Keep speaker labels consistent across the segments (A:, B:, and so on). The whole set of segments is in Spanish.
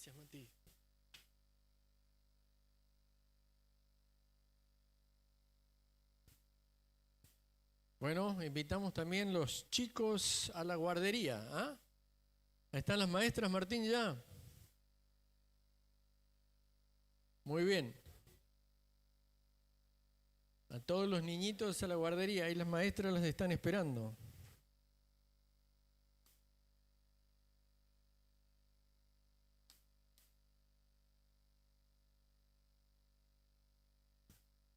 A: Gracias, Mati. Bueno, invitamos también los chicos a la guardería. ¿Ah? Ahí están las maestras, Martín, ya. Muy bien. A todos los niñitos a la guardería. Ahí las maestras las están esperando.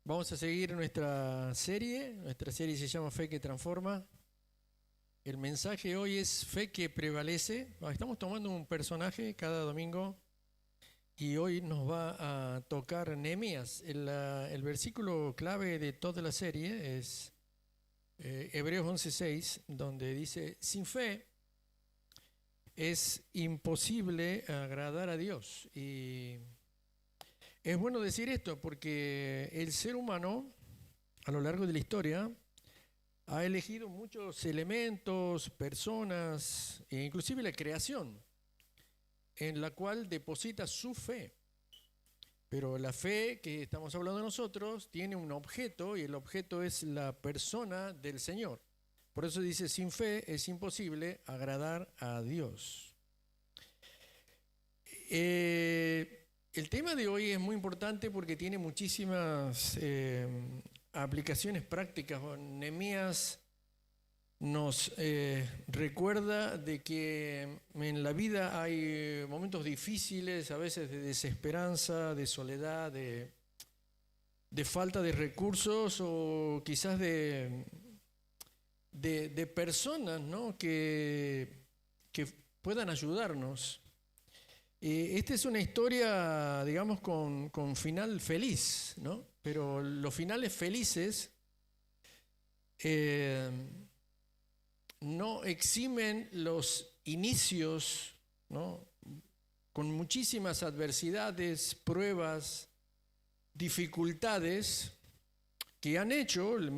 A: Vamos a seguir nuestra serie. Nuestra serie se llama Fe que Transforma. El mensaje hoy es Fe que Prevalece. Estamos tomando un personaje cada domingo y hoy nos va a tocar Nehemías. El versículo clave de toda la serie es Hebreos 11:6, donde dice: sin fe es imposible agradar a Dios. Y es bueno decir esto porque el ser humano, a lo largo de la historia, ha elegido muchos elementos, personas, e inclusive la creación, en la cual deposita su fe. Pero la fe que estamos hablando nosotros tiene un objeto, y el objeto es la persona del Señor. Por eso dice: sin fe es imposible agradar a Dios. El tema de hoy es muy importante porque tiene muchísimas aplicaciones prácticas. Nehemías nos recuerda de que en la vida hay momentos difíciles, a veces de desesperanza, de soledad, de falta de recursos o quizás de personas, ¿no?, que puedan ayudarnos. Esta es una historia, digamos, con final feliz, ¿no? Pero los finales felices no eximen los inicios, ¿no?, con muchísimas adversidades, pruebas, dificultades que han hecho la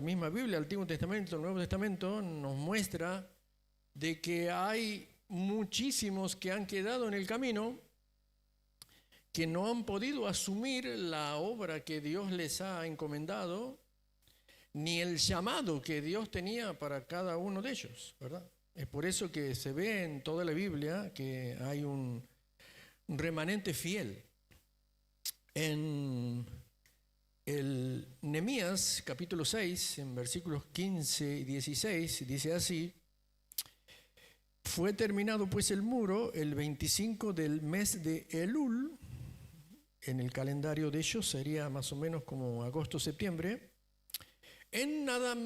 A: misma Biblia, el Antiguo Testamento, el Nuevo Testamento, nos muestra de que hay muchísimos que han quedado en el camino, que no han podido asumir la obra que Dios les ha encomendado, ni el llamado que Dios tenía para cada uno de ellos, ¿verdad? Es por eso que se ve en toda la Biblia que hay un remanente fiel. En el Nehemías capítulo 6, en versículos 15 y 16, dice así: fue terminado pues el muro el 25 del mes de Elul, en el calendario de ellos sería más o menos como agosto-septiembre, en nada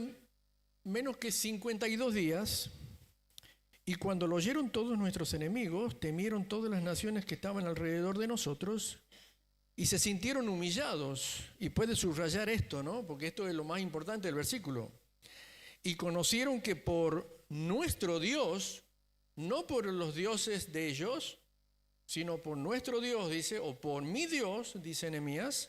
A: menos que 52 días, y cuando lo oyeron todos nuestros enemigos, temieron todas las naciones que estaban alrededor de nosotros, y se sintieron humillados. Y puede subrayar esto, ¿no?, porque esto es lo más importante del versículo. Y conocieron que por nuestro Dios, no por los dioses de ellos, sino por nuestro Dios, dice, o por mi Dios, dice Nehemías,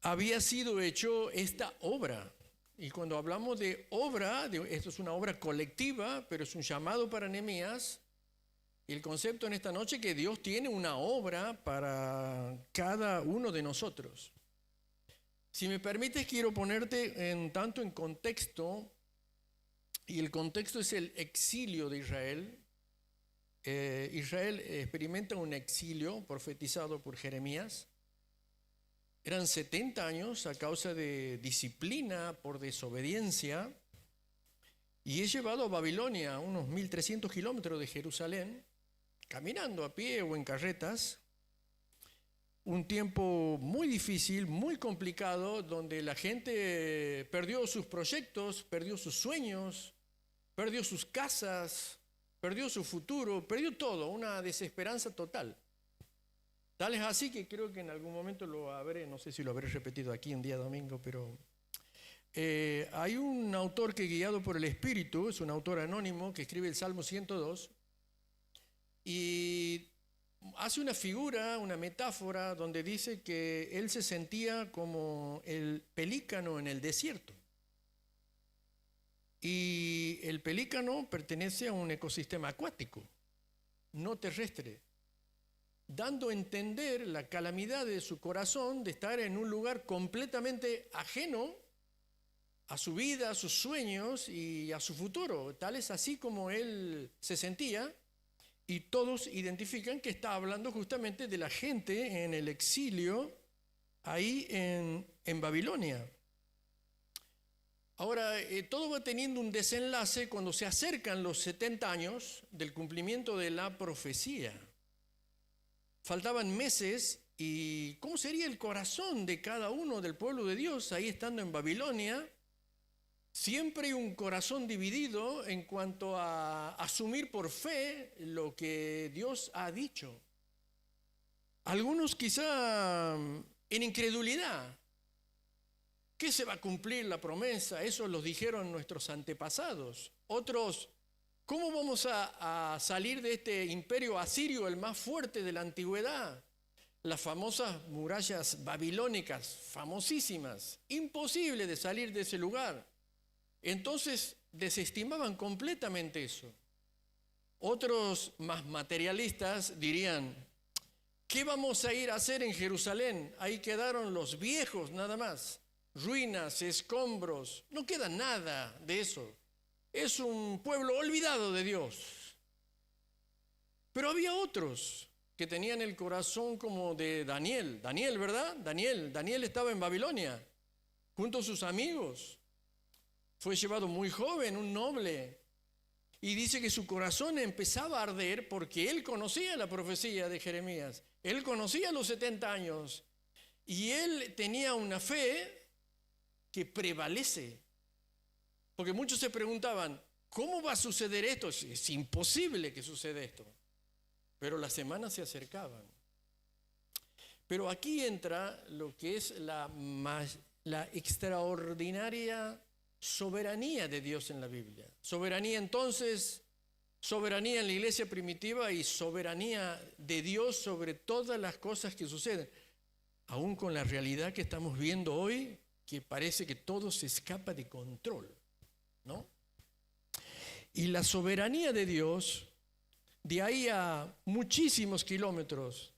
A: había sido hecho esta obra. Y cuando hablamos de obra, esto es una obra colectiva, pero es un llamado para Nehemías. Y el concepto en esta noche es que Dios tiene una obra para cada uno de nosotros. Si me permites, quiero ponerte tanto en contexto, y el contexto es el exilio de Israel. Israel experimenta un exilio profetizado por Jeremías. Eran 70 años a causa de disciplina por desobediencia, y es llevado a Babilonia, a unos 1300 kilómetros de Jerusalén, caminando a pie o en carretas. Un tiempo muy difícil, muy complicado, donde la gente perdió sus proyectos, perdió sus sueños, perdió sus casas, perdió su futuro, perdió todo, una desesperanza total. Tal es así que creo que en algún momento lo habré, no sé si lo habré repetido aquí un día domingo, pero hay un autor que, guiado por el Espíritu, es un autor anónimo que escribe el Salmo 102, y hace una figura, una metáfora, donde dice que él se sentía como el pelícano en el desierto. Y el pelícano pertenece a un ecosistema acuático, no terrestre. dando a entender la calamidad de su corazón de estar en un lugar completamente ajeno a su vida, a sus sueños y a su futuro. Tal es así como él se sentía, y todos identifican que está hablando justamente de la gente en el exilio ahí en Babilonia. Ahora, todo va teniendo un desenlace cuando se acercan los 70 años del cumplimiento de la profecía. Faltaban meses, y ¿cómo sería el corazón de cada uno del pueblo de Dios ahí estando en Babilonia? Siempre hay un corazón dividido en cuanto a asumir por fe lo que Dios ha dicho. Algunos quizá en incredulidad. ¿Qué se va a cumplir la promesa? Eso lo dijeron nuestros antepasados. Otros, ¿cómo vamos a salir de este imperio asirio, el más fuerte de la antigüedad? Las famosas murallas babilónicas, famosísimas. Imposible de salir de ese lugar. Entonces desestimaban completamente eso. Otros más materialistas dirían, ¿qué vamos a ir a hacer en Jerusalén? Ahí quedaron los viejos nada más. Ruinas, escombros, no queda nada de eso. Es un pueblo olvidado de Dios. Pero había otros que tenían el corazón como de Daniel. Daniel, ¿verdad? Daniel estaba en Babilonia junto a sus amigos. Fue llevado muy joven, un noble. Y dice que su corazón empezaba a arder porque él conocía la profecía de Jeremías. Él conocía los 70 años. Y él tenía una fe que prevalece. Porque muchos se preguntaban, ¿cómo va a suceder esto? Es imposible que suceda esto. Pero las semanas se acercaban. Pero aquí entra lo que es la extraordinaria soberanía de Dios en la Biblia. Soberanía entonces, soberanía en la iglesia primitiva y soberanía de Dios sobre todas las cosas que suceden. Aún con la realidad que estamos viendo hoy, que parece que todo se escapa de control, ¿no? Y la soberanía de Dios, de ahí a muchísimos kilómetros,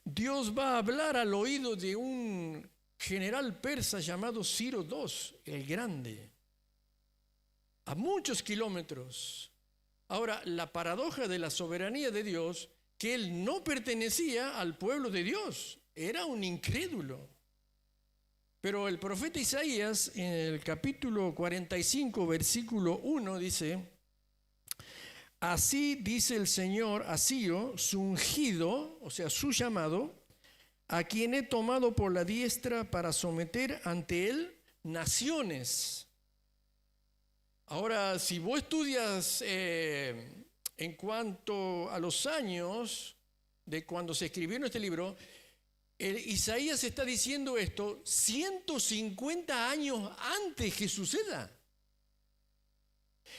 A: Dios va a hablar al oído de un general persa llamado Ciro II, el Grande, a muchos kilómetros. Ahora, la paradoja de la soberanía de Dios, que él no pertenecía al pueblo de Dios, era un incrédulo. Pero el profeta Isaías, en el capítulo 45, versículo 1, dice, así dice el Señor a Ciro, su ungido, o sea, su llamado, a quien he tomado por la diestra para someter ante él naciones. Ahora, si vos estudias en cuanto a los años de cuando se escribió este libro, Isaías está diciendo esto 150 años antes que suceda.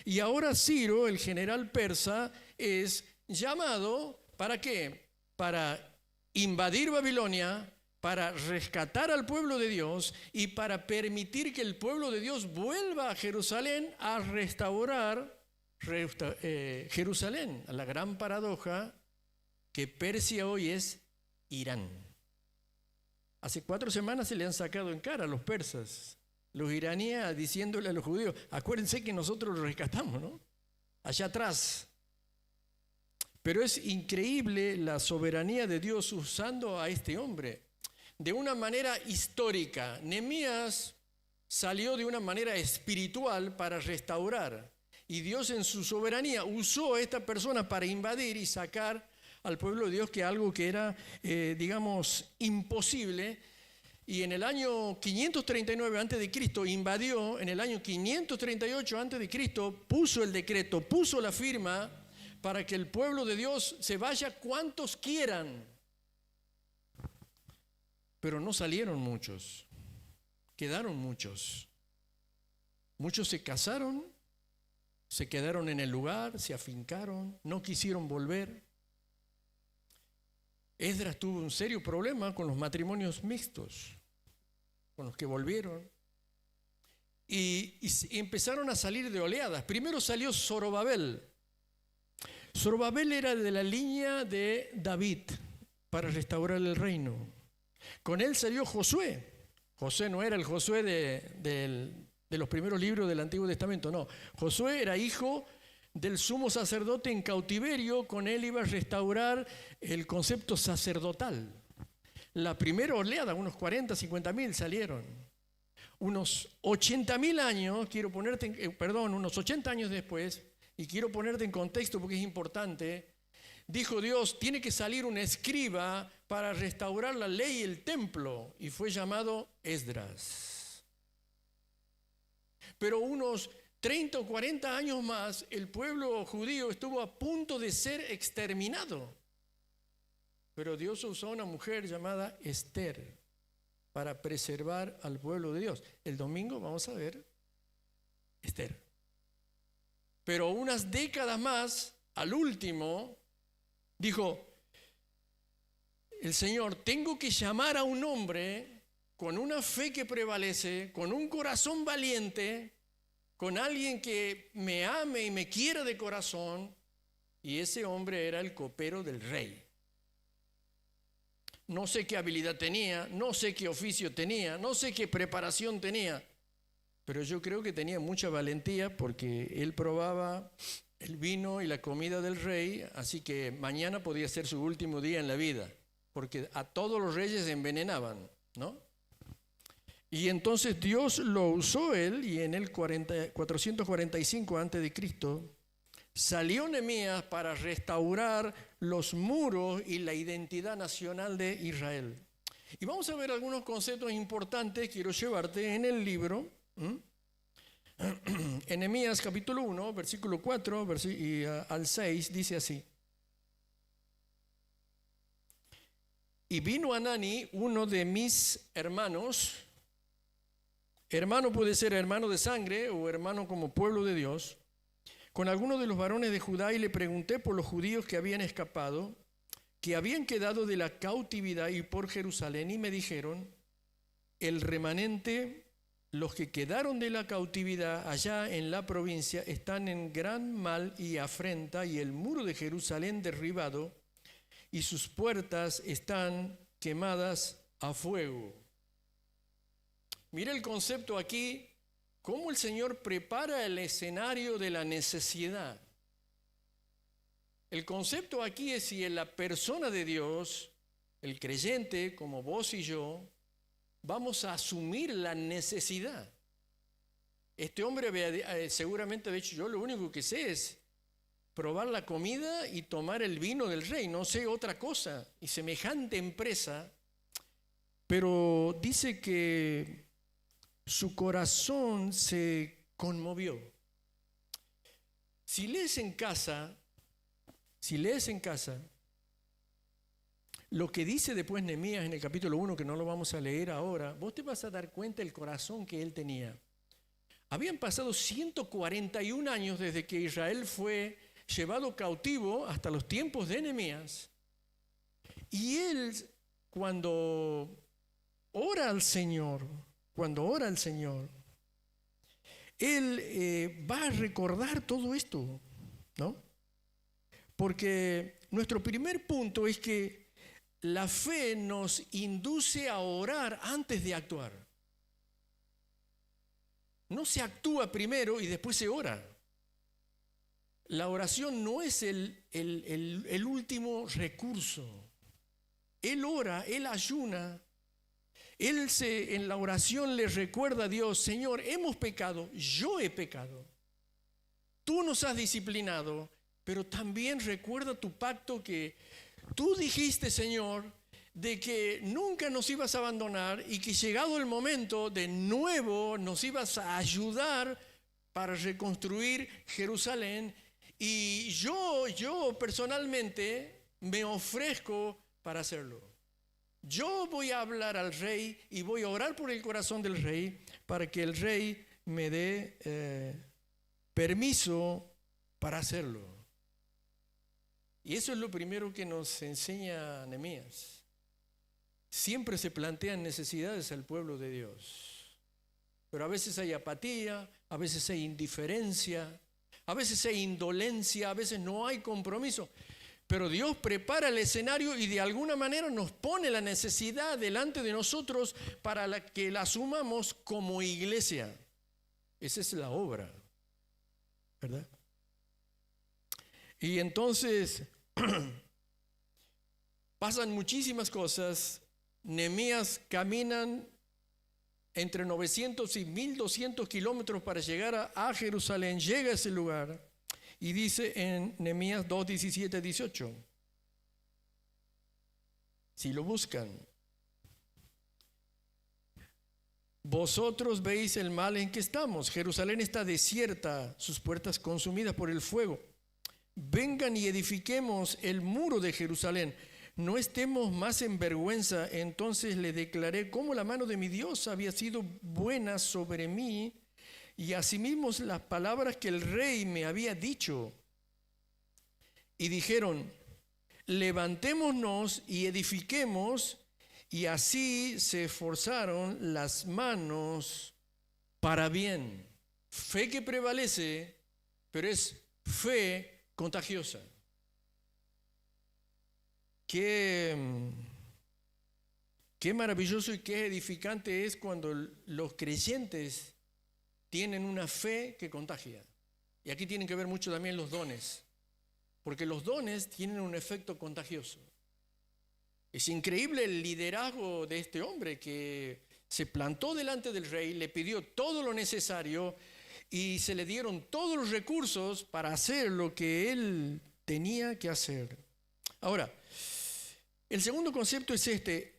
A: Y ahora Ciro, el general persa, es llamado, ¿para qué? Para invadir Babilonia, para rescatar al pueblo de Dios y para permitir que el pueblo de Dios vuelva a Jerusalén a restaurar Jerusalén. La gran paradoja que Persia hoy es Irán. Hace 4 semanas se le han sacado en cara a los persas, los iraníes, diciéndole a los judíos, acuérdense que nosotros los rescatamos, ¿no? Allá atrás. Pero es increíble la soberanía de Dios usando a este hombre. De una manera histórica, Nehemías salió de una manera espiritual para restaurar. Y Dios en su soberanía usó a esta persona para invadir y sacar al pueblo de Dios, que algo que era, imposible. Y en el año 539 a.C. invadió, en el año 538 a.C. puso el decreto, puso la firma para que el pueblo de Dios se vaya cuantos quieran. Pero no salieron muchos, quedaron muchos. Muchos se casaron, se quedaron en el lugar, se afincaron, no quisieron volver. Esdras tuvo un serio problema con los matrimonios mixtos, con los que volvieron. Y empezaron a salir de oleadas. Primero salió Zorobabel. Zorobabel era de la línea de David para restaurar el reino. Con él salió Josué. Josué no era el Josué de los primeros libros del Antiguo Testamento, no. Josué era hijo del sumo sacerdote en cautiverio. Con él iba a restaurar el concepto sacerdotal. La primera oleada, unos 40, 50 mil salieron. Unos 80.000 años, unos 80 años después, y quiero ponerte en contexto porque es importante, dijo Dios, tiene que salir un escriba para restaurar la ley y el templo, y fue llamado Esdras. Pero unos 30 o 40 años más, el pueblo judío estuvo a punto de ser exterminado. Pero Dios usó a una mujer llamada Esther para preservar al pueblo de Dios. El domingo vamos a ver Esther. Pero unas décadas más, al último, dijo el Señor, tengo que llamar a un hombre con una fe que prevalece, con un corazón valiente, con alguien que me ame y me quiera de corazón, y ese hombre era el copero del rey. No sé qué habilidad tenía, no sé qué oficio tenía, no sé qué preparación tenía, pero yo creo que tenía mucha valentía porque él probaba el vino y la comida del rey, así que mañana podía ser su último día en la vida, porque a todos los reyes envenenaban, ¿no? Y entonces Dios lo usó él, y en el 445 a.C. salió Nehemías para restaurar los muros y la identidad nacional de Israel. Y vamos a ver algunos conceptos importantes, quiero llevarte en el libro. En Nehemías capítulo 1, versículo 4 al 6, dice así. Y vino Hanani, uno de mis hermanos. Hermano puede ser hermano de sangre o hermano como pueblo de Dios, con algunos de los varones de Judá, y le pregunté por los judíos que habían escapado, que habían quedado de la cautividad y por Jerusalén, y me dijeron, el remanente, los que quedaron de la cautividad allá en la provincia, están en gran mal y afrenta, y el muro de Jerusalén derribado, y sus puertas están quemadas a fuego. Mira el concepto aquí, cómo el Señor prepara el escenario de la necesidad. El concepto aquí es si en la persona de Dios, el creyente como vos y yo, vamos a asumir la necesidad. Este hombre seguramente había dicho, yo lo único que sé es probar la comida y tomar el vino del rey, no sé otra cosa. Y semejante empresa, pero dice que su corazón se conmovió. Si lees en casa, lo que dice después Nehemías en el capítulo 1, que no lo vamos a leer ahora, vos te vas a dar cuenta del corazón que él tenía. Habían pasado 141 años desde que Israel fue llevado cautivo hasta los tiempos de Nehemías. Y él, cuando ora al Señor, él va a recordar todo esto, ¿no? Porque nuestro primer punto es que la fe nos induce a orar antes de actuar. No se actúa primero y después se ora. La oración no es el último recurso. Él ora, él ayuna. Él en la oración le recuerda a Dios, Señor, hemos pecado, yo he pecado. Tú nos has disciplinado, pero también recuerda tu pacto que tú dijiste, Señor, de que nunca nos ibas a abandonar y que llegado el momento de nuevo nos ibas a ayudar para reconstruir Jerusalén. Y yo personalmente me ofrezco para hacerlo. Yo voy a hablar al rey y voy a orar por el corazón del rey para que el rey me dé permiso para hacerlo. Y eso es lo primero que nos enseña Nehemías. Siempre se plantean necesidades al pueblo de Dios. Pero a veces hay apatía, a veces hay indiferencia, a veces hay indolencia, a veces no hay compromiso. Pero Dios prepara el escenario y de alguna manera nos pone la necesidad delante de nosotros para que la asumamos como iglesia. Esa es la obra, ¿verdad? Y entonces pasan muchísimas cosas. Nehemías caminan entre 900 y 1200 kilómetros para llegar a Jerusalén. Llega a ese lugar y dice en Nehemías 2, 17, 18. Si lo buscan. Vosotros veis el mal en que estamos. Jerusalén está desierta, sus puertas consumidas por el fuego. Vengan y edifiquemos el muro de Jerusalén. No estemos más en vergüenza. Entonces le declaré cómo la mano de mi Dios había sido buena sobre mí, y asimismo las palabras que el rey me había dicho. Y dijeron: levantémonos y edifiquemos. Y así se esforzaron las manos para bien. Fe que prevalece, pero es fe contagiosa. Qué maravilloso y qué edificante es cuando los creyentes tienen una fe que contagia. Y aquí tienen que ver mucho también los dones, porque los dones tienen un efecto contagioso. Es increíble el liderazgo de este hombre que se plantó delante del rey, le pidió todo lo necesario y se le dieron todos los recursos para hacer lo que él tenía que hacer. Ahora, el segundo concepto es este: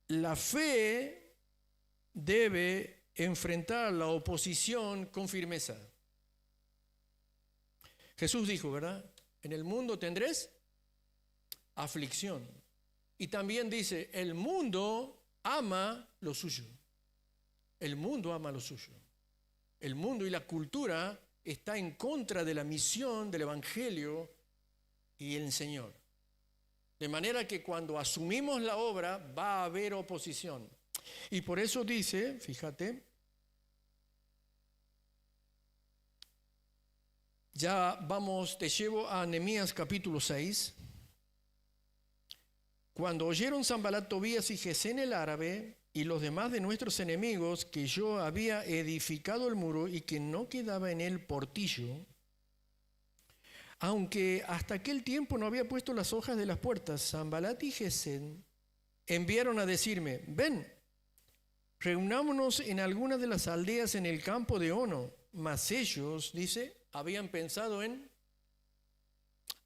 A: la fe debe enfrentar la oposición con firmeza. Jesús dijo, ¿verdad? En el mundo tendréis aflicción. Y también dice, el mundo ama lo suyo. El mundo ama lo suyo. El mundo y la cultura está en contra de la misión del Evangelio y el Señor. De manera que cuando asumimos la obra va a haber oposición. Y por eso dice, fíjate, ya vamos, te llevo a Nehemías capítulo 6. Cuando oyeron Sanbalat, Tobías y Gesén el árabe y los demás de nuestros enemigos que yo había edificado el muro y que no quedaba en él portillo, aunque hasta aquel tiempo no había puesto las hojas de las puertas, Sanbalat y Gesén enviaron a decirme: ven, reunámonos en algunas de las aldeas en el campo de Ono. Mas ellos, dice, habían pensado en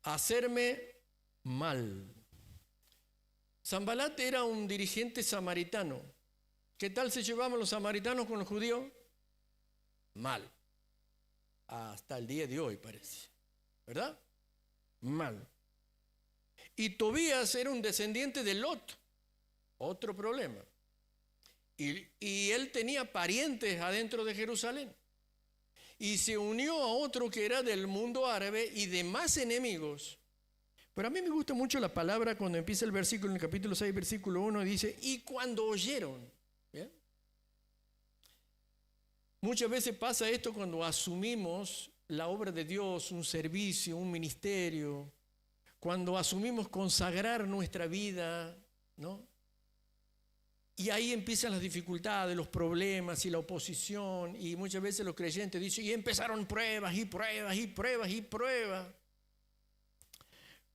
A: hacerme mal. Sanbalat era un dirigente samaritano. ¿Qué tal se llevaban los samaritanos con los judíos? Mal. Hasta el día de hoy parece. ¿Verdad? Mal. Y Tobías era un descendiente de Lot. Otro problema. Y él tenía parientes adentro de Jerusalén. Y se unió a otro que era del mundo árabe y de más enemigos. Pero a mí me gusta mucho la palabra cuando empieza el versículo, en el capítulo 6, versículo 1, dice, y cuando oyeron. ¿Bien? Muchas veces pasa esto cuando asumimos la obra de Dios, un servicio, un ministerio, cuando asumimos consagrar nuestra vida, ¿no? Y ahí empiezan las dificultades, los problemas y la oposición, y muchas veces los creyentes dicen, y empezaron pruebas y pruebas y pruebas y pruebas.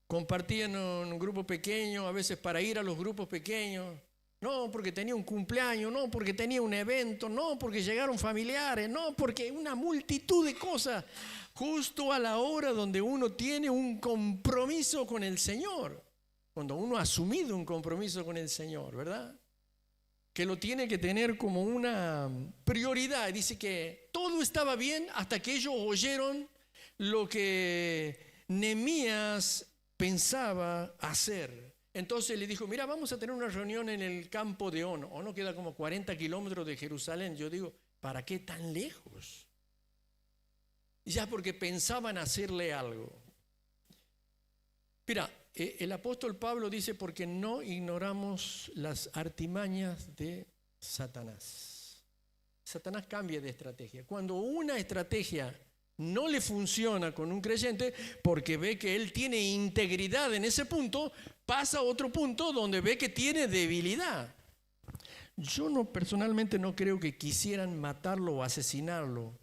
A: Compartían un grupo pequeño, a veces para ir a los grupos pequeños, no porque tenía un cumpleaños, no porque tenía un evento, no porque llegaron familiares, no porque una multitud de cosas, justo a la hora donde uno tiene un compromiso con el Señor, cuando uno ha asumido un compromiso con el Señor, ¿verdad? Que lo tiene que tener como una prioridad. Dice que todo estaba bien hasta que ellos oyeron lo que Nehemías pensaba hacer. Entonces le dijo, mira, vamos a tener una reunión en el campo de Ono. Ono queda como 40 kilómetros de Jerusalén. Yo digo, ¿para qué tan lejos? Ya porque pensaban hacerle algo. Mira, el apóstol Pablo dice, porque no ignoramos las artimañas de Satanás. Satanás cambia de estrategia. Cuando una estrategia no le funciona con un creyente porque ve que él tiene integridad en ese punto, pasa a otro punto donde ve que tiene debilidad. Yo personalmente no creo que quisieran matarlo o asesinarlo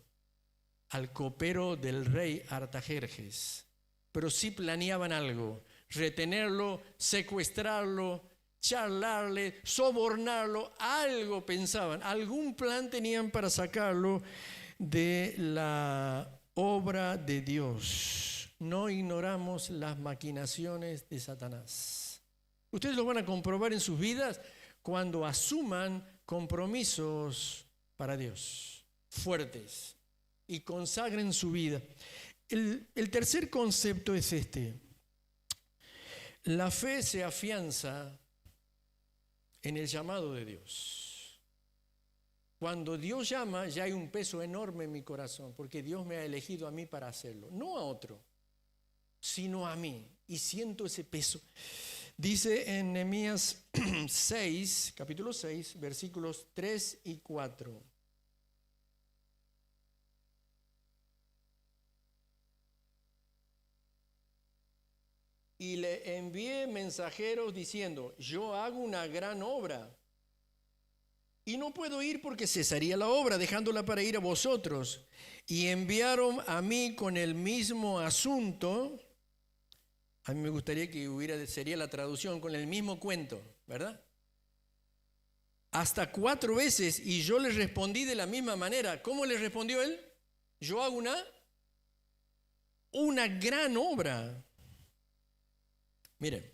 A: al copero del rey Artajerjes, pero sí planeaban algo: retenerlo, secuestrarlo, charlarle, sobornarlo, algo pensaban, algún plan tenían para sacarlo de la obra de Dios. No ignoramos las maquinaciones de Satanás. Ustedes lo van a comprobar en sus vidas cuando asuman compromisos para Dios, fuertes, y consagren su vida. El tercer concepto es este: la fe se afianza en el llamado de Dios. Cuando Dios llama, ya hay un peso enorme en mi corazón, porque Dios me ha elegido a mí para hacerlo, no a otro, sino a mí, y siento ese peso. Dice en Nehemías 6, capítulo 6, versículos 3 y 4. Y le envié mensajeros diciendo: yo hago una gran obra y no puedo ir porque cesaría la obra, dejándola para ir a vosotros. Y enviaron a mí con el mismo asunto. A mí me gustaría que sería la traducción, con el mismo cuento, ¿verdad? Hasta 4 veces, y yo les respondí de la misma manera. ¿Cómo les respondió él? Yo hago una gran obra. Miren,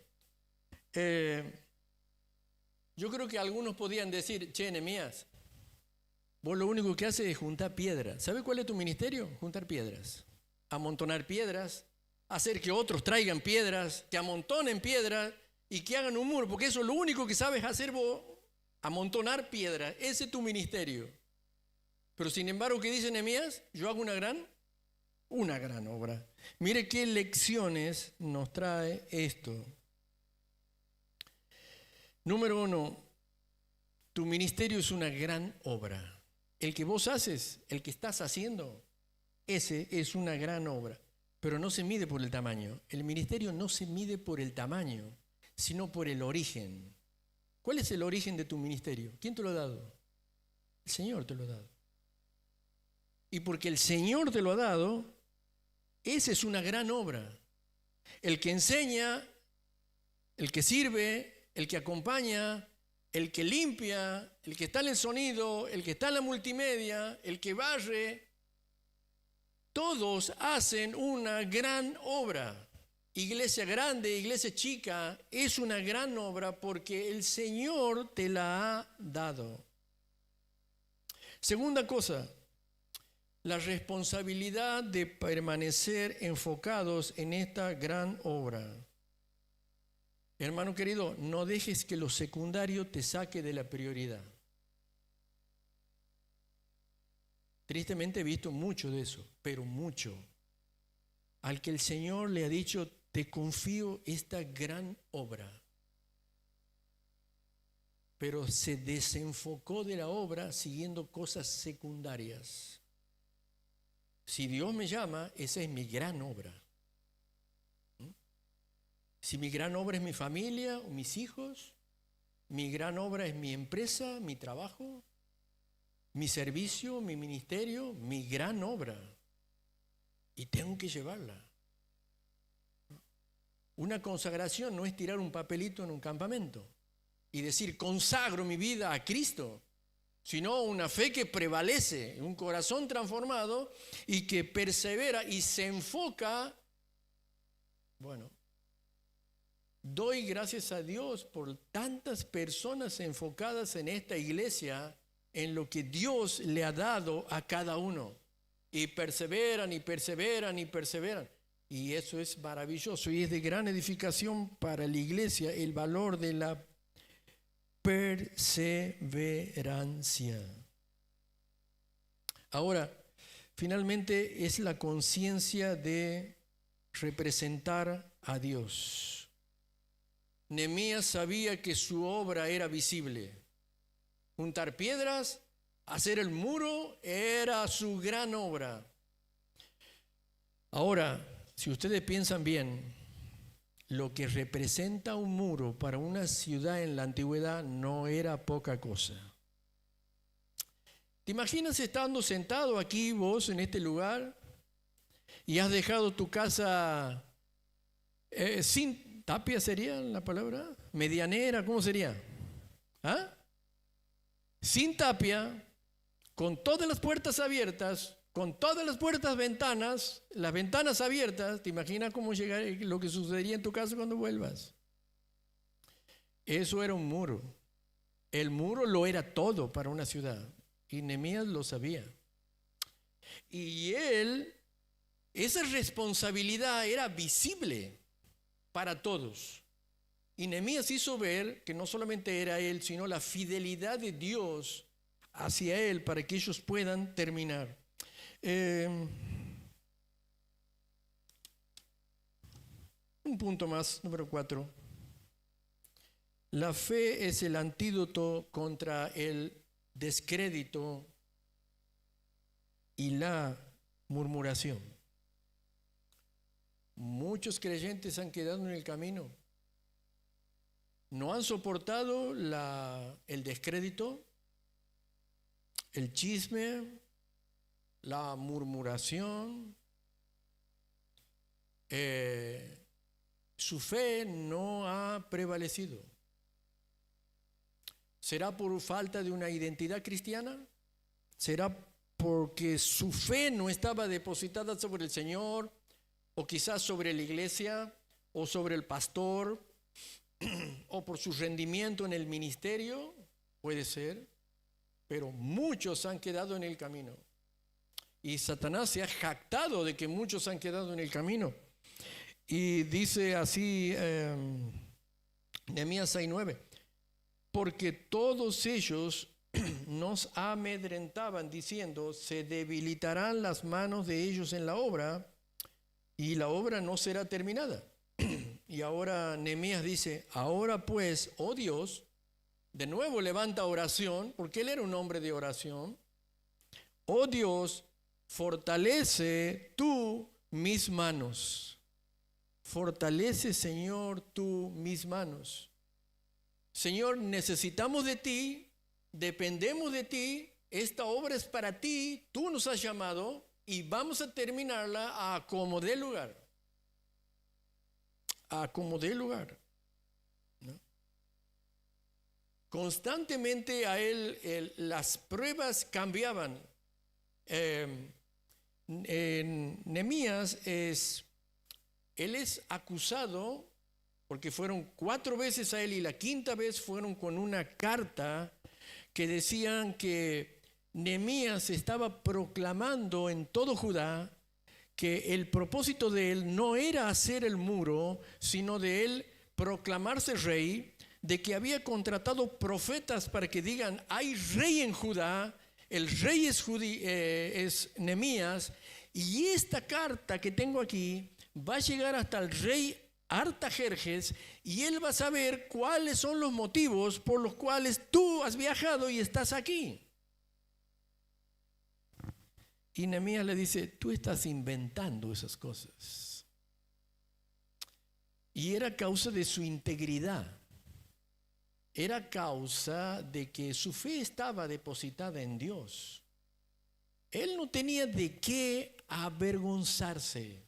A: yo creo que algunos podían decir: che, Nehemías, vos lo único que haces es juntar piedras. ¿Sabes cuál es tu ministerio? Juntar piedras, amontonar piedras, hacer que otros traigan piedras, que amontonen piedras y que hagan un muro, porque eso es lo único que sabes hacer vos, amontonar piedras. Ese es tu ministerio. Pero sin embargo, ¿qué dice Nehemías? Yo hago una gran obra. Mire qué lecciones nos trae esto. Número 1, tu ministerio es una gran obra. El que vos haces, el que estás haciendo, ese es una gran obra. Pero no se mide por el tamaño. El ministerio no se mide por el tamaño, sino por el origen. ¿Cuál es el origen de tu ministerio? ¿Quién te lo ha dado? El Señor te lo ha dado. Y porque el Señor te lo ha dado, esa es una gran obra. El que enseña, el que sirve, el que acompaña, el que limpia, el que está en el sonido, el que está en la multimedia, el que barre, todos hacen una gran obra. Iglesia grande, iglesia chica, es una gran obra porque el Señor te la ha dado. Segunda cosa, la responsabilidad de permanecer enfocados en esta gran obra. Hermano querido, no dejes que lo secundario te saque de la prioridad. Tristemente he visto mucho de eso, pero mucho. Al que el Señor le ha dicho: te confío esta gran obra, pero se desenfocó de la obra siguiendo cosas secundarias. Si Dios me llama, esa es mi gran obra. Si mi gran obra es mi familia o mis hijos, mi gran obra es mi empresa, mi trabajo, mi servicio, mi ministerio, mi gran obra. Y tengo que llevarla. Una consagración no es tirar un papelito en un campamento y decir: consagro mi vida a Cristo, sino una fe que prevalece, un corazón transformado y que persevera y se enfoca. Bueno, doy gracias a Dios por tantas personas enfocadas en esta iglesia, en lo que Dios le ha dado a cada uno. Y perseveran y perseveran y perseveran. Y eso es maravilloso y es de gran edificación para la iglesia, el valor de la perseverancia. Ahora, finalmente es la conciencia de representar a Dios. Nehemías sabía que su obra era visible. Juntar piedras, hacer el muro, era su gran obra. Ahora, si ustedes piensan bien, lo que representa un muro para una ciudad en la antigüedad no era poca cosa. ¿Te imaginas estando sentado aquí vos en este lugar y has dejado tu casa sin tapia, sería la palabra? Medianera, ¿cómo sería? ¿Ah? Sin tapia, con todas las puertas abiertas, con todas las las ventanas abiertas. ¿Te imaginas cómo llegaría, lo que sucedería en tu casa cuando vuelvas? Eso era un muro. El muro lo era todo para una ciudad. Y Nehemías lo sabía. Y esa responsabilidad era visible para todos. Y Nehemías hizo ver que no solamente era él, sino la fidelidad de Dios hacia él para que ellos puedan terminar. Un punto más, número 4. La fe es el antídoto contra el descrédito y la murmuración. Muchos creyentes han quedado en el camino. No han soportado el descrédito, el chisme, la murmuración. Su fe no ha prevalecido. ¿Será por falta de una identidad cristiana? ¿Será porque su fe no estaba depositada sobre el Señor, o quizás sobre la iglesia, o sobre el pastor, o por su rendimiento en el ministerio? Puede ser, pero muchos han quedado en el camino. Y Satanás se ha jactado de que muchos han quedado en el camino. Y dice así Nehemías 6:9: porque todos ellos nos amedrentaban diciendo, se debilitarán las manos de ellos en la obra y la obra no será terminada. Y ahora Nehemías dice, ahora pues, oh Dios, de nuevo levanta oración, porque él era un hombre de oración. Oh Dios, fortalece tú mis manos. Fortalece, Señor, tú mis manos. Señor, necesitamos de ti, dependemos de ti, esta obra es para ti, tú nos has llamado y vamos a terminarla a como dé lugar. A como dé lugar. ¿No? Constantemente a él las pruebas cambiaban. Nehemías él es acusado porque fueron 4 veces a él y la 5ª vez fueron con una carta que decían que Nehemías estaba proclamando en todo Judá que el propósito de él no era hacer el muro, sino de él proclamarse rey, de que había contratado profetas para que digan, hay rey en Judá, el rey es Nehemías, y esta carta que tengo aquí va a llegar hasta el rey Artajerjes, y él va a saber cuáles son los motivos por los cuales tú has viajado y estás aquí. Y Nehemías le dice, tú estás inventando esas cosas. Y era causa de su integridad. Era causa de que su fe estaba depositada en Dios. Él no tenía de qué avergonzarse.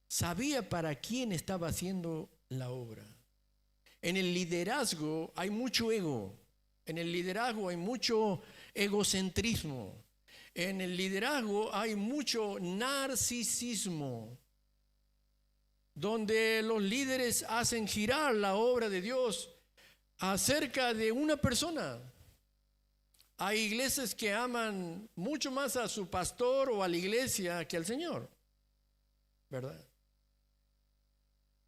A: Sabía para quién estaba haciendo la obra. En el liderazgo hay mucho ego. En el liderazgo hay mucho egocentrismo. En el liderazgo hay mucho narcisismo, donde los líderes hacen girar la obra de Dios acerca de una persona. Hay iglesias que aman mucho más a su pastor o a la iglesia que al Señor, ¿verdad?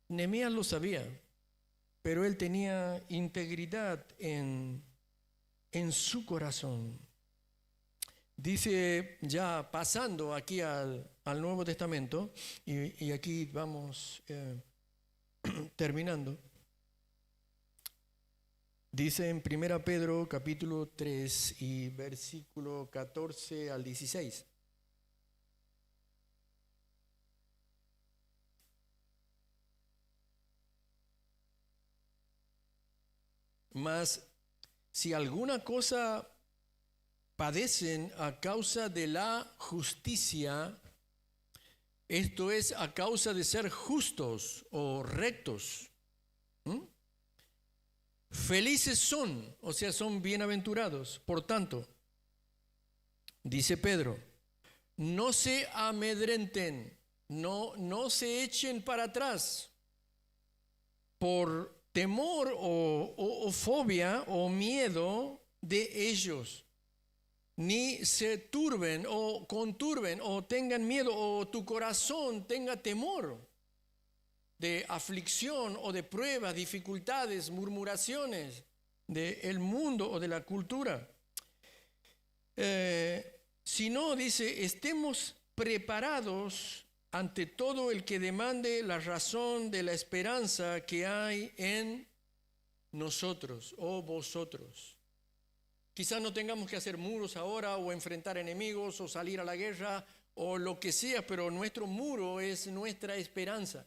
A: Nehemías lo sabía, pero él tenía integridad en su corazón. Dice, ya pasando aquí al Nuevo Testamento, y aquí vamos terminando. Dice en 1 Pedro capítulo 3 y versículo 14 al 16. Mas si alguna cosa padecen a causa de la justicia, esto es a causa de ser justos o rectos, felices son, o sea, son bienaventurados. Por tanto, dice Pedro, no se amedrenten, no se echen para atrás por temor o fobia o miedo de ellos, ni se turben o conturben o tengan miedo o tu corazón tenga temor de aflicción o de pruebas, dificultades, murmuraciones del mundo o de la cultura. Sino, dice, estemos preparados ante todo el que demande la razón de la esperanza que hay en nosotros o vosotros. Quizás no tengamos que hacer muros ahora o enfrentar enemigos o salir a la guerra o lo que sea, pero nuestro muro es nuestra esperanza.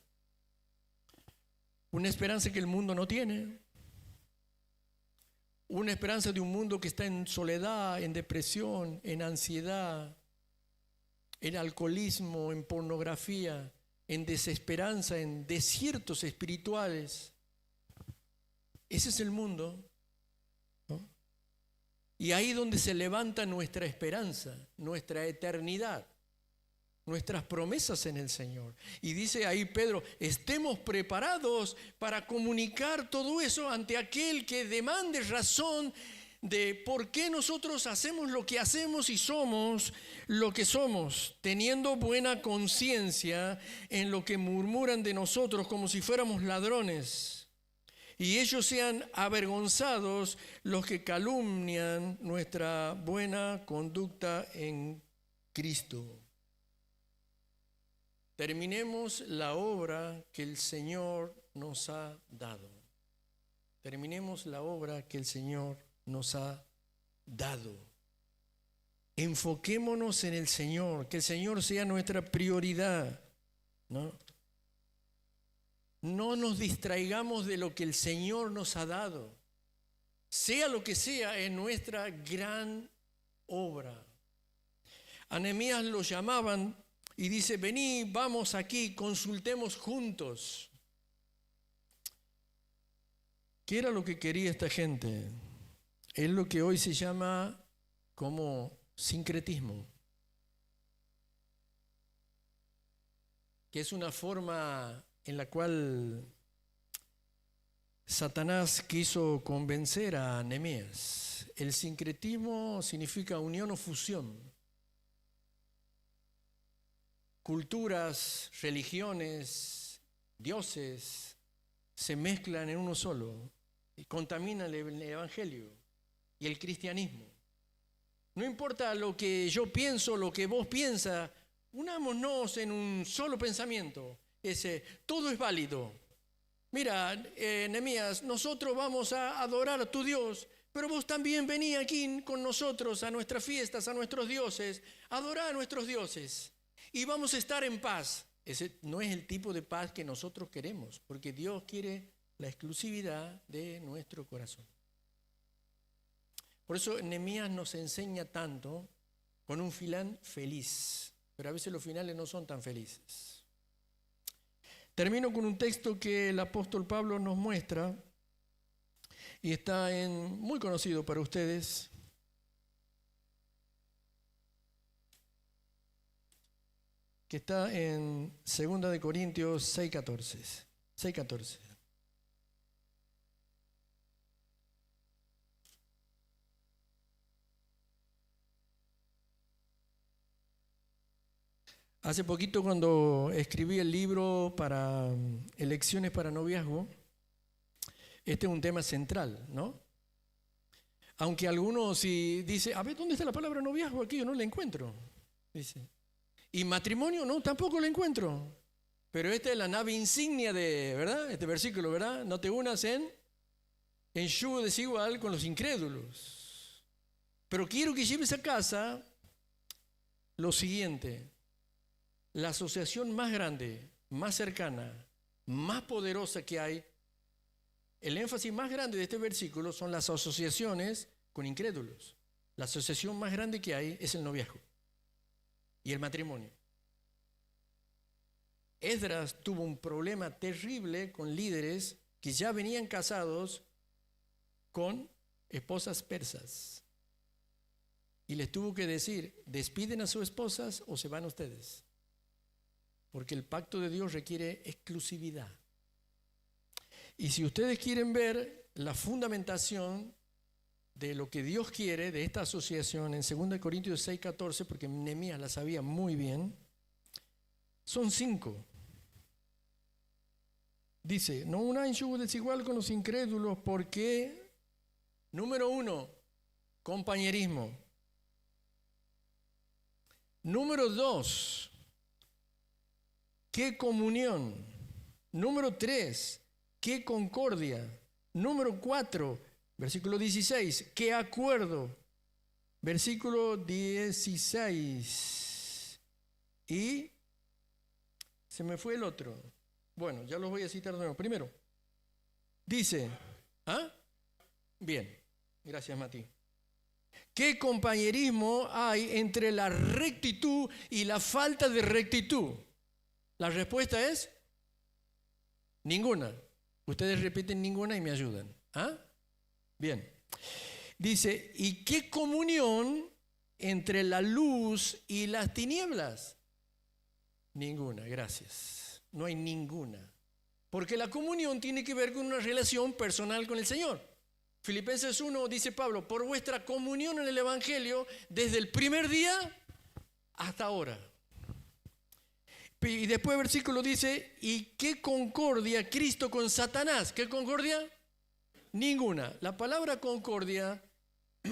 A: Una esperanza que el mundo no tiene. Una esperanza de un mundo que está en soledad, en depresión, en ansiedad, en alcoholismo, en pornografía, en desesperanza, en desiertos espirituales. Ese es el mundo, ¿no? Y ahí donde se levanta nuestra esperanza, nuestra eternidad, nuestras promesas en el Señor. Y dice ahí Pedro, estemos preparados para comunicar todo eso ante aquel que demande razón de por qué nosotros hacemos lo que hacemos y somos lo que somos, teniendo buena conciencia en lo que murmuran de nosotros como si fuéramos ladrones. Y ellos sean avergonzados los que calumnian nuestra buena conducta en Cristo. Terminemos la obra que el Señor nos ha dado. Terminemos la obra que el Señor nos ha dado. Enfoquémonos en el Señor, que el Señor sea nuestra prioridad, ¿no? No nos distraigamos de lo que el Señor nos ha dado, sea lo que sea en nuestra gran obra. A Nehemías lo llamaban y dice, vení, vamos aquí, consultemos juntos. ¿Qué era lo que quería esta gente? Es lo que hoy se llama como sincretismo, que es una forma en la cual Satanás quiso convencer a Nehemías. El sincretismo significa unión o fusión. Culturas, religiones, dioses se mezclan en uno solo y contaminan el evangelio y el cristianismo. No importa lo que yo pienso, lo que vos piensas, unámonos en un solo pensamiento. Todo es válido. Mira, Nehemías, nosotros vamos a adorar a tu Dios, pero vos también vení aquí con nosotros a nuestras fiestas, a nuestros dioses, adorar a nuestros dioses y vamos a estar en paz. Ese no es el tipo de paz que nosotros queremos, porque Dios quiere la exclusividad de nuestro corazón. Por eso Nehemías nos enseña tanto con un final feliz, pero a veces los finales no son tan felices. Termino con un texto que el apóstol Pablo nos muestra y está muy conocido para ustedes. Que está en 2 de Corintios 6:14. 6:14. Hace poquito cuando escribí el libro para elecciones para noviazgo, este es un tema central, ¿no? Aunque algunos si dice, a ver, ¿dónde está la palabra noviazgo aquí? Yo no la encuentro, dice. Y matrimonio, no, tampoco la encuentro. Pero esta es la nave insignia de, ¿verdad? Este versículo, ¿verdad? No te unas en yugo desigual con los incrédulos. Pero quiero que lleves a casa lo siguiente. La asociación más grande, más cercana, más poderosa que hay el énfasis más grande de este versículo son las asociaciones con incrédulos. La asociación más grande que hay es el noviazgo y el matrimonio. Esdras tuvo un problema terrible con líderes que ya venían casados con esposas persas. Y les tuvo que decir, despiden a sus esposas o se van ustedes. Porque el pacto de Dios requiere exclusividad. Y si ustedes quieren ver la fundamentación de lo que Dios quiere de esta asociación en 2 Corintios 6:14, porque Nehemías la sabía muy bien, son 5. Dice, no unáis yugo desigual con los incrédulos porque, número 1, compañerismo. Número 2, qué comunión. Número 3, qué concordia. Número 4, versículo 16, qué acuerdo. Versículo 16. Y se me fue el otro. Bueno, ya los voy a citar de nuevo. Primero, dice, bien, gracias Mati. ¿Qué compañerismo hay entre la rectitud y la falta de rectitud? La respuesta es ninguna. Ustedes repiten ninguna y me ayudan. Bien. Dice, ¿y qué comunión entre la luz y las tinieblas? Ninguna, gracias. No hay ninguna. Porque la comunión tiene que ver con una relación personal con el Señor. Filipenses 1 dice Pablo, por vuestra comunión en el Evangelio desde el primer día hasta ahora. Y después el versículo dice, ¿y qué concordia Cristo con Satanás? ¿Qué concordia? Ninguna. La palabra concordia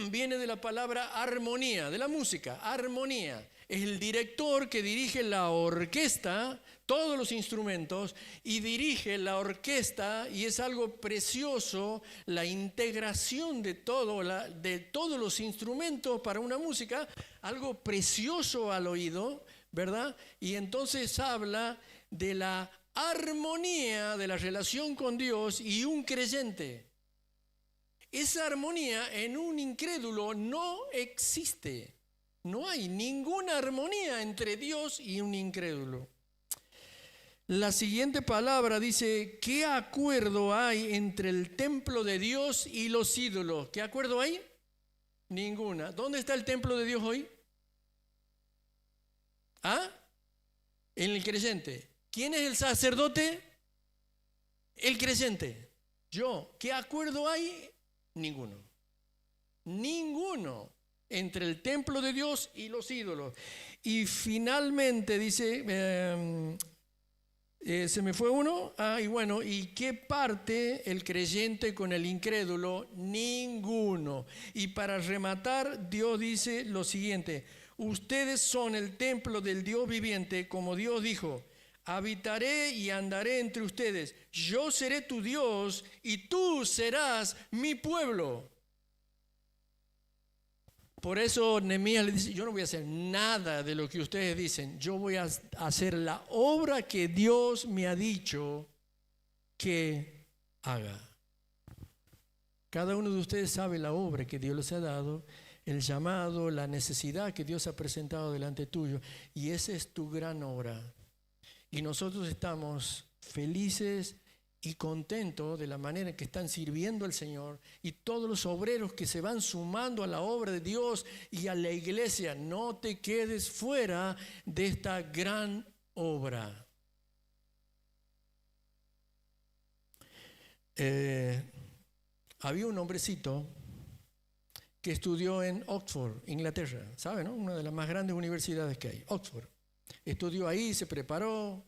A: viene de la palabra armonía, de la música, armonía. Es el director que dirige la orquesta, todos los instrumentos, y dirige la orquesta, y es algo precioso, la integración de todos los instrumentos para una música, algo precioso al oído, ¿verdad? Y entonces habla de la armonía de la relación con Dios y un creyente. Esa armonía en un incrédulo no existe. No hay ninguna armonía entre Dios y un incrédulo. La siguiente palabra dice, ¿qué acuerdo hay entre el templo de Dios y los ídolos? ¿Qué acuerdo hay? Ninguna. ¿Dónde está el templo de Dios hoy? En el creyente. ¿Quién es el sacerdote? El creyente. Yo. ¿Qué acuerdo hay? Ninguno. Ninguno entre el templo de Dios y los ídolos. Y finalmente dice, se me fue uno, y bueno, ¿y qué parte el creyente con el incrédulo? Ninguno. Y para rematar, Dios dice lo siguiente, ustedes son el templo del Dios viviente, como Dios dijo, habitaré y andaré entre ustedes, yo seré tu Dios y tú serás mi pueblo. Por eso Nehemías le dice, yo no voy a hacer nada de lo que ustedes dicen, yo voy a hacer la obra que Dios me ha dicho que haga. Cada uno de ustedes sabe la obra que Dios les ha dado, el llamado, la necesidad que Dios ha presentado delante tuyo, y esa es tu gran obra. Y nosotros estamos felices y contentos de la manera en que están sirviendo al Señor, y todos los obreros que se van sumando a la obra de Dios y a la iglesia. No te quedes fuera de esta gran obra. Había un hombrecito que estudió en Oxford, Inglaterra, ¿saben? ¿No? Una de las más grandes universidades que hay, Oxford. Estudió ahí, se preparó.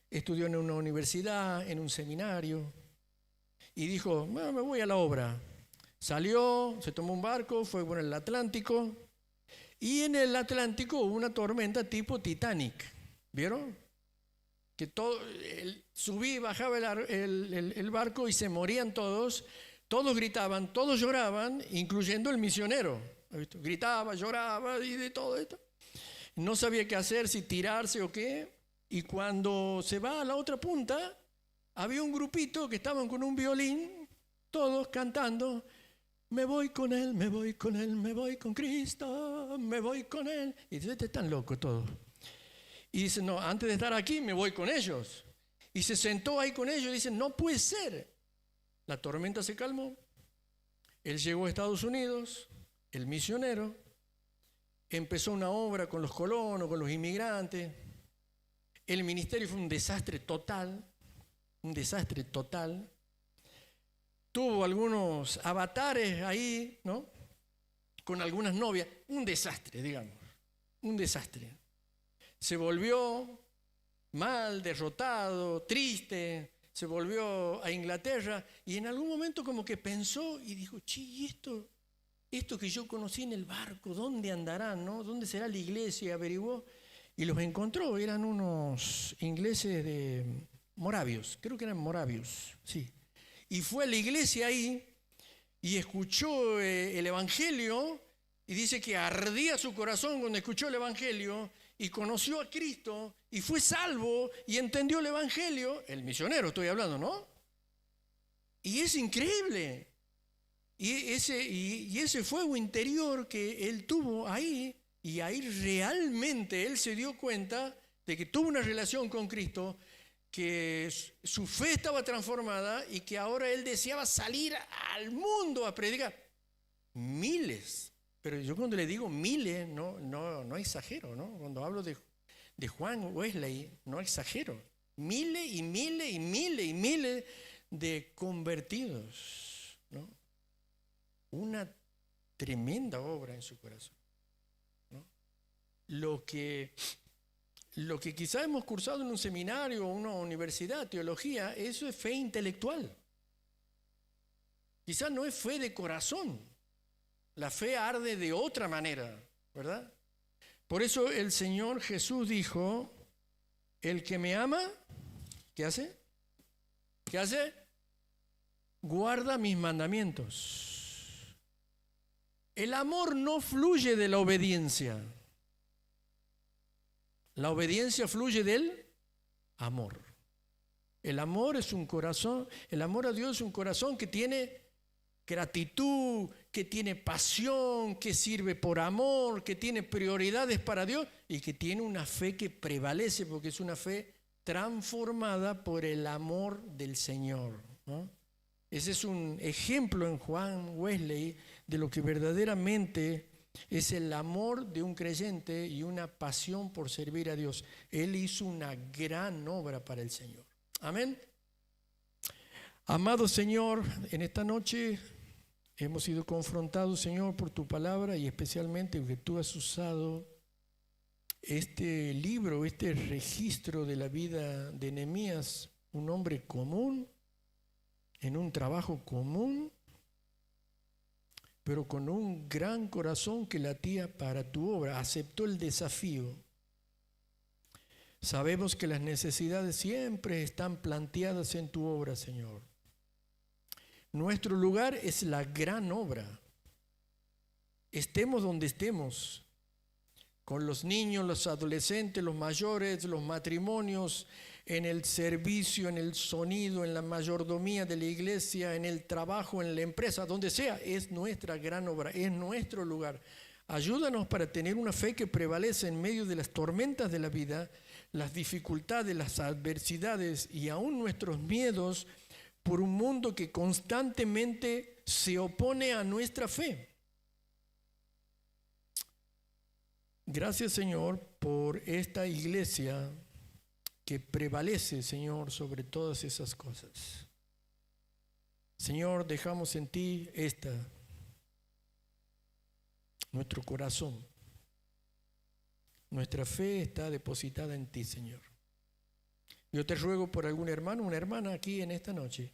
A: Estudió en una universidad, en un seminario, y dijo, bueno, me voy a la obra. Salió, se tomó un barco, fue por el Atlántico, y en el Atlántico hubo una tormenta tipo Titanic. ¿Vieron? Que todo, subía y bajaba el barco y se morían todos gritaban, todos lloraban, incluyendo el misionero. Gritaba, lloraba y de todo esto. No sabía qué hacer, si tirarse o qué. Y cuando se va a la otra punta, había un grupito que estaban con un violín, todos cantando, me voy con él, me voy con él, me voy con Cristo, me voy con él. Y dice, están locos todos. Y dice, no, antes de estar aquí me voy con ellos. Y se sentó ahí con ellos y dice, no puede ser. La tormenta se calmó. Él llegó a Estados Unidos, el misionero, empezó una obra con los colonos, con los inmigrantes. El ministerio fue un desastre total, un desastre total. Tuvo algunos avatares ahí, ¿no? Con algunas novias, un desastre, digamos, un desastre. Se volvió mal, derrotado, triste, se volvió a Inglaterra y en algún momento como que pensó y dijo, ¿y esto que yo conocí en el barco, dónde andarán, no? ¿Dónde será la iglesia? Y averiguó y los encontró, eran unos ingleses de moravios, creo que eran moravios, sí. Y fue a la iglesia ahí y escuchó el evangelio y dice que ardía su corazón cuando escuchó el evangelio y conoció a Cristo y fue salvo y entendió el evangelio, el misionero estoy hablando, ¿no? Y es increíble. Y ese fuego interior que él tuvo ahí, y ahí realmente él se dio cuenta de que tuvo una relación con Cristo, que su fe estaba transformada y que ahora él deseaba salir al mundo a predicar. Miles, pero yo cuando le digo miles, no exagero, ¿no? Cuando hablo de Juan Wesley, no exagero. Miles y miles y miles y miles de convertidos, ¿no? Una tremenda obra en su corazón, ¿no? Lo que quizás hemos cursado en un seminario o una universidad, teología, eso es fe intelectual. Quizás no es fe de corazón. La fe arde de otra manera, ¿verdad? Por eso el Señor Jesús dijo, el que me ama, ¿qué hace? ¿Qué hace? Guarda mis mandamientos. El amor no fluye de la obediencia. La obediencia fluye del amor. El amor es un corazón, el amor a Dios es un corazón que tiene gratitud, que tiene pasión, que sirve por amor, que tiene prioridades para Dios y que tiene una fe que prevalece porque es una fe transformada por el amor del Señor, ¿no? Ese es un ejemplo en Juan Wesley de lo que verdaderamente es el amor de un creyente y una pasión por servir a Dios. Él hizo una gran obra para el Señor. Amén. Amado Señor, en esta noche hemos sido confrontados, Señor, por tu palabra y especialmente porque tú has usado este libro, este registro de la vida de Nehemías, un hombre común, en un trabajo común, pero con un gran corazón que latía para tu obra. Aceptó el desafío. Sabemos que las necesidades siempre están planteadas en tu obra, Señor. Nuestro lugar es la gran obra. Estemos donde estemos, con los niños, los adolescentes, los mayores, los matrimonios, en el servicio, en el sonido, en la mayordomía de la iglesia, en el trabajo, en la empresa, donde sea, es nuestra gran obra, es nuestro lugar. Ayúdanos para tener una fe que prevalece en medio de las tormentas de la vida, las dificultades, las adversidades y aún nuestros miedos por un mundo que constantemente se opone a nuestra fe. Gracias, Señor, por esta iglesia que prevalece, Señor, sobre todas esas cosas. Señor, dejamos en ti nuestro corazón. Nuestra fe está depositada en ti, Señor. Yo te ruego por algún hermano, una hermana aquí en esta noche,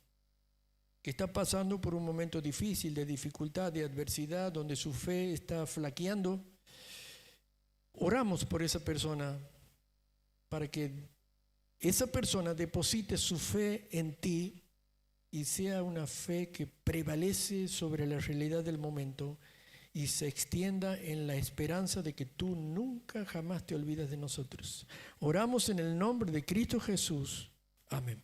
A: que está pasando por un momento difícil, de dificultad, de adversidad, donde su fe está flaqueando. Oramos por esa persona para que esa persona deposite su fe en ti y sea una fe que prevalece sobre la realidad del momento y se extienda en la esperanza de que tú nunca jamás te olvidas de nosotros. Oramos en el nombre de Cristo Jesús. Amén.